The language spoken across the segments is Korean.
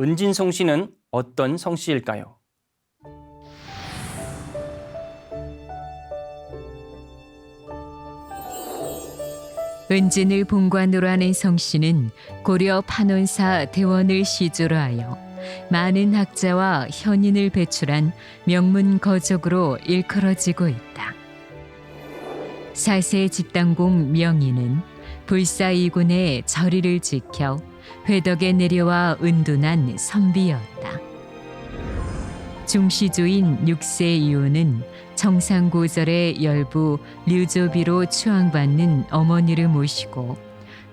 은진송 씨는 어떤 성씨일까요? 은진을 본관으로 하는 성씨는 고려 판원사 대원을 시조로 하여 많은 학자와 현인을 배출한 명문 거족으로 일컬어지고 있다. 4세 집당공 명희는 불사이군의 절의를 지켜 회덕에 내려와 은둔한 선비였다. 중시조인 6세 이후는 청상고절의 열부 류조비로 추앙받는 어머니를 모시고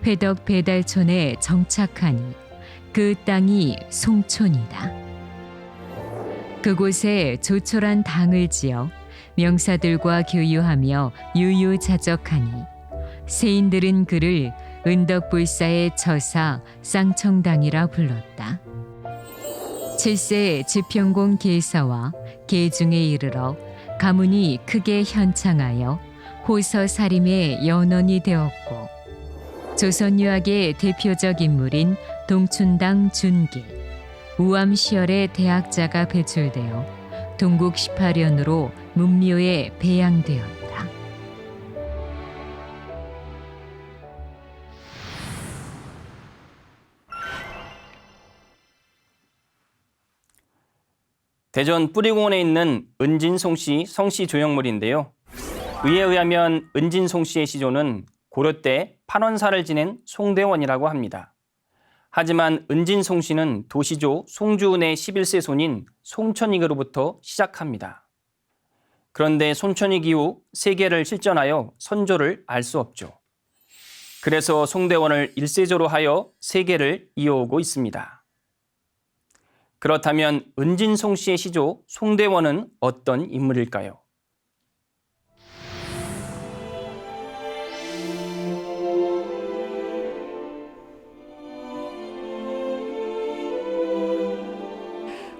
회덕 배달촌에 정착하니 그 땅이 송촌이다. 그곳에 조촐한 당을 지어 명사들과 교유하며 유유자적하니 세인들은 그를 은덕불사의 처사 쌍청당이라 불렀다. 7세 지평공 계사와 계중에 이르러 가문이 크게 현창하여 호서사림의 연원이 되었고 조선유학의 대표적 인물인 동춘당 준기, 우암시열의 대학자가 배출되어 동국 18년으로 문묘에 배양되었다. 대전 뿌리공원에 있는 은진송 씨 성씨 조형물인데요. 의에 의하면 은진송 씨의 시조는 고려 때 판원사를 지낸 송대원이라고 합니다. 하지만 은진송 씨는 도시조 송주은의 11세 손인 송천익으로부터 시작합니다. 그런데 송천익 이후 세계를 실전하여 선조를 알 수 없죠. 그래서 송대원을 일세조로 하여 세계를 이어오고 있습니다. 그렇다면 은진송 씨의 시조 송대원은 어떤 인물일까요?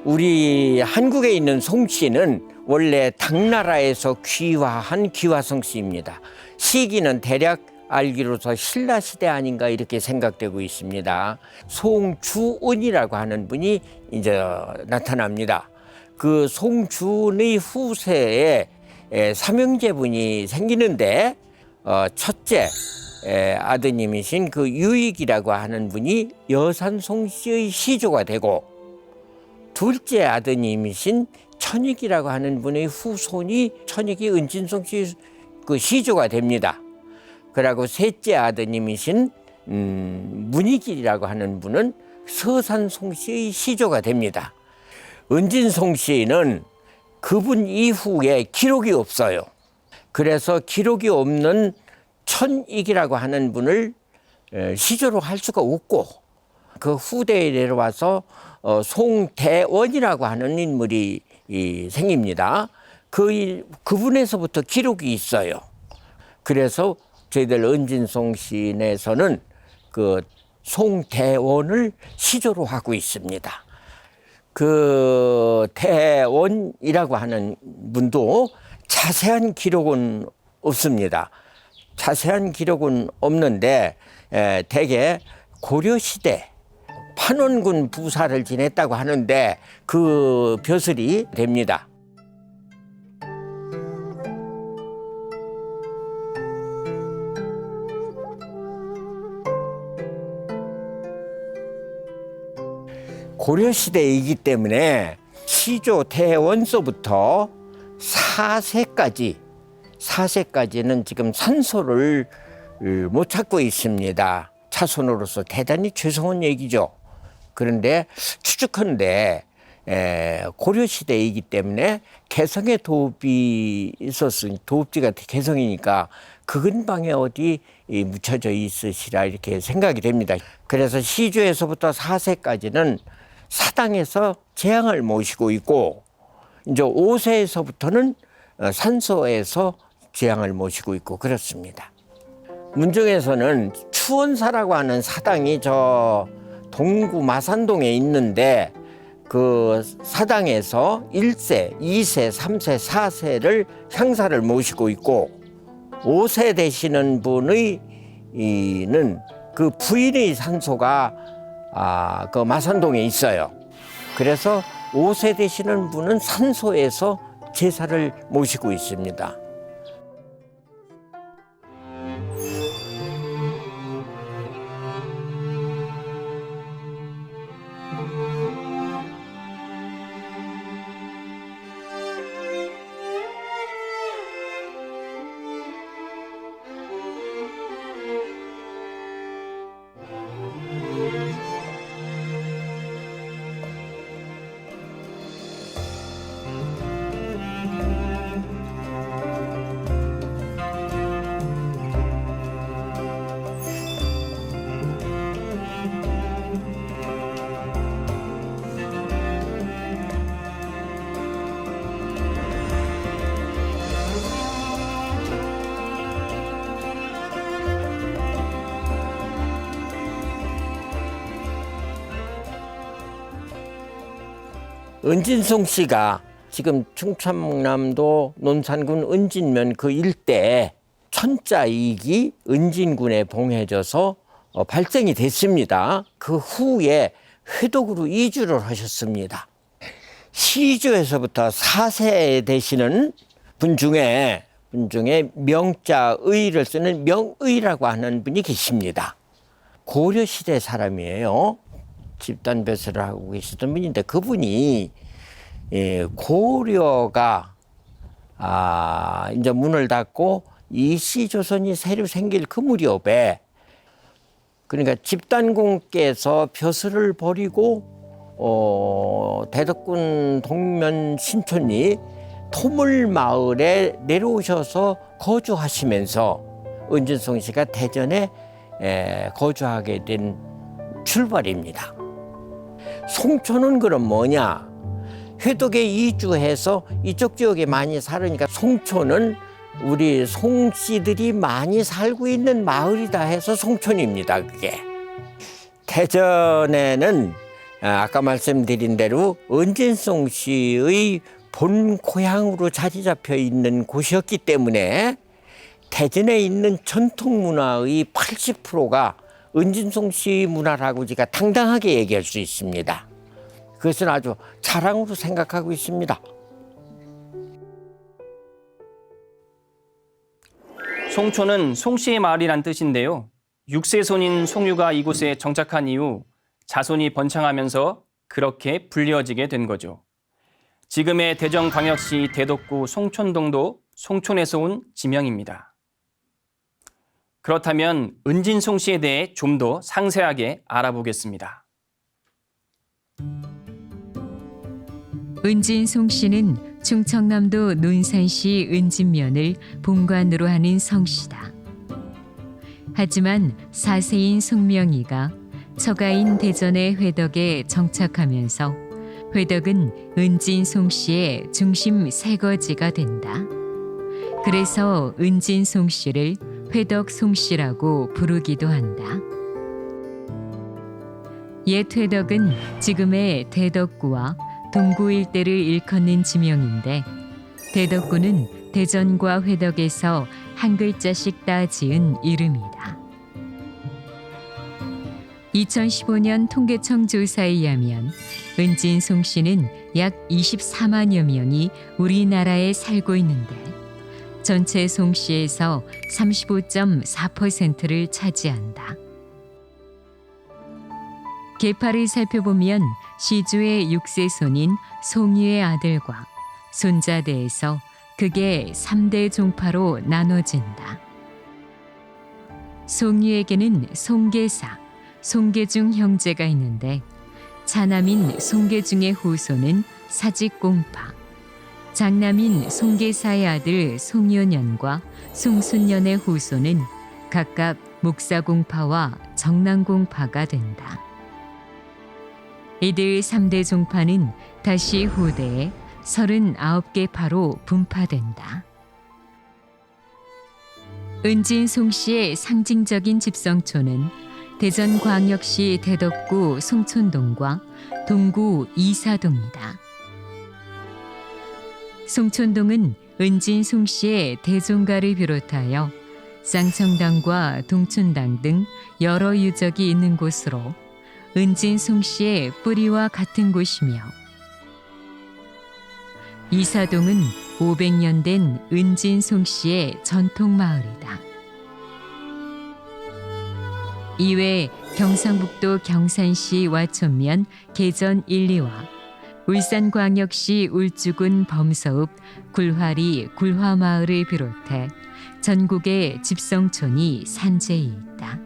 우리 한국에 있는 송씨는 원래 당나라에서 귀화한 귀화성씨입니다. 시기는 대략 알기로서 신라시대 아닌가 이렇게 생각되고 있습니다. 송주은이라고 하는 분이 이제 나타납니다. 그 송주은의 후세에 삼형제분이 생기는데 첫째 아드님이신 그 유익이라고 하는 분이 여산송씨의 시조가 되고 둘째 아드님이신 천익이라고 하는 분의 후손이 천익이 은진송씨 그 시조가 됩니다. 그리고 셋째 아드님이신 문익이라고 하는 분은 서산송씨의 시조가 됩니다. 은진송씨는 그분 이후에 기록이 없어요. 그래서 기록이 없는 천익이라고 하는 분을 시조로 할 수가 없고 그 후대에 내려와서 송대원이라고 하는 인물이 생깁니다. 그분에서부터 기록이 있어요. 그래서 저희들 은진송 시내에서는 그 송대원을 시조로 하고 있습니다. 그 대원이라고 하는 분도 자세한 기록은 없습니다. 자세한 기록은 없는데 대개 고려시대 판원군 부사를 지냈다고 하는데 그 벼슬이 됩니다. 고려시대이기 때문에 시조 대원서부터 4세까지는 지금 산소를 못 찾고 있습니다. 차손으로서 대단히 죄송한 얘기죠. 그런데 추측컨대 고려시대이기 때문에 개성의 도읍이 있었으니 도읍지가 개성이니까 그 근방에 어디 묻혀져 있으시라 이렇게 생각이 됩니다. 그래서 시조에서부터 4세까지는 사당에서 재앙을 모시고 있고 이제 5세에서부터는 산소에서 재앙을 모시고 있고 그렇습니다. 문정에서는 추원사라고 하는 사당이 저 동구 마산동에 있는데 그 사당에서 1세, 2세, 3세, 4세를 향사를 모시고 있고 5세 되시는 분의 그 부인의 산소가 그 마산동에 있어요. 그래서 5세 되시는 분은 산소에서 제사를 모시고 있습니다. 은진송 씨가 지금 충청남도 논산군 은진면 그 일대에 천자이기 은진군에 봉해져서 발생이 됐습니다. 그 후에 회독으로 이주를 하셨습니다. 시주에서부터 4세 되시는 분 중에 명자의를 쓰는 명의라고 하는 분이 계십니다. 고려시대 사람이에요. 집단 배설을 하고 계시던 분인데 그분이 고려가 이제 문을 닫고 이 시조선이 새로 생길 그 무렵에 그러니까 집단공께서 벼슬을 버리고 대덕군 동면 신촌이 토물마을에 내려오셔서 거주하시면서 은진송 씨가 대전에 거주하게 된 출발입니다. 송초는 그럼 뭐냐? 회독에 이주해서 이쪽 지역에 많이 살으니까 송초는 우리 송씨들이 많이 살고 있는 마을이다 해서 송촌입니다. 그게. 대전에는 아까 말씀드린 대로 은진송 씨의 본 고향으로 자리 잡혀 있는 곳이었기 때문에 대전에 있는 전통 문화의 80%가 은진송 씨 문화라고 제가 당당하게 얘기할 수 있습니다. 그것은 아주 자랑으로 생각하고 있습니다. 송초는 송씨의 마을이란 뜻인데요. 6세 손인 송유가 이곳에 정착한 이후 자손이 번창하면서 그렇게 불리어지게 된 거죠. 지금의 대전광역시 대덕구 송촌동도 송촌에서 온 지명입니다. 그렇다면 은진송 씨에 대해 좀 더 상세하게 알아보겠습니다. 은진송 씨는 충청남도 논산시 은진면을 본관으로 하는 성씨다. 하지만 4세인 송명희가 처가인 대전의 회덕에 정착하면서 회덕은 은진송 씨의 중심 새거지가 된다. 그래서 은진송 씨를 회덕송씨라고 부르기도 한다. 옛 회덕은 지금의 대덕구와 동구 일대를 일컫는 지명인데 대덕구는 대전과 회덕에서 한 글자씩 따 지은 이름이다. 2015년 통계청 조사에 의하면 은진송 씨는 약 24만여 명이 우리나라에 살고 있는데 전체 송씨에서 35.4%를 차지한다. 계파를 살펴보면 시주의 6세 손인 송유의 아들과 손자대에서 크게 3대 종파로 나눠진다. 송유에게는 송계사, 송계중 형제가 있는데 차남인 송계중의 후손은 사직공파, 장남인 송계사의 아들 송윤년과 송순년의 후손은 각각 목사공파와 정남공파가 된다. 이들 3대 종파는 다시 후대에 39개 파로 분파된다. 은진송 씨의 상징적인 집성초는 대전광역시 대덕구 송촌동과 동구 이사동이다. 송촌동은 은진송 씨의 대종가를 비롯하여 쌍청당과 동춘당 등 여러 유적이 있는 곳으로 은진송 씨의 뿌리와 같은 곳이며 이사동은 500년 된 은진송 씨의 전통 마을이다. 이외 경상북도 경산시 와촌면 개전 1, 2와 울산광역시 울주군 범서읍 굴화리 굴화마을을 비롯해 전국의 집성촌이 산재에 있다.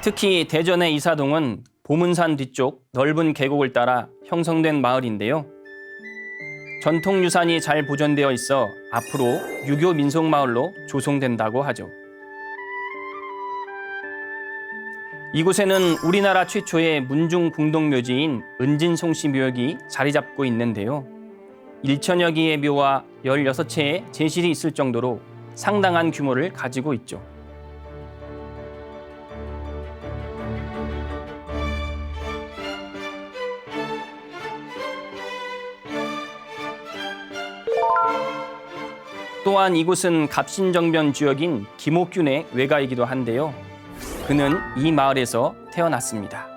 특히 대전의 이사동은 보문산 뒤쪽 넓은 계곡을 따라 형성된 마을인데요. 전통 유산이 잘 보존되어 있어 앞으로 유교 민속 마을로 조성된다고 하죠. 이곳에는 우리나라 최초의 문중 궁동묘지인 은진송씨 묘역이 자리 잡고 있는데요. 1천여 개의 묘와 16채의 제실이 있을 정도로 상당한 규모를 가지고 있죠. 또한 이곳은 갑신정변 주역인 김옥균의 외가이기도 한데요. 그는 이 마을에서 태어났습니다.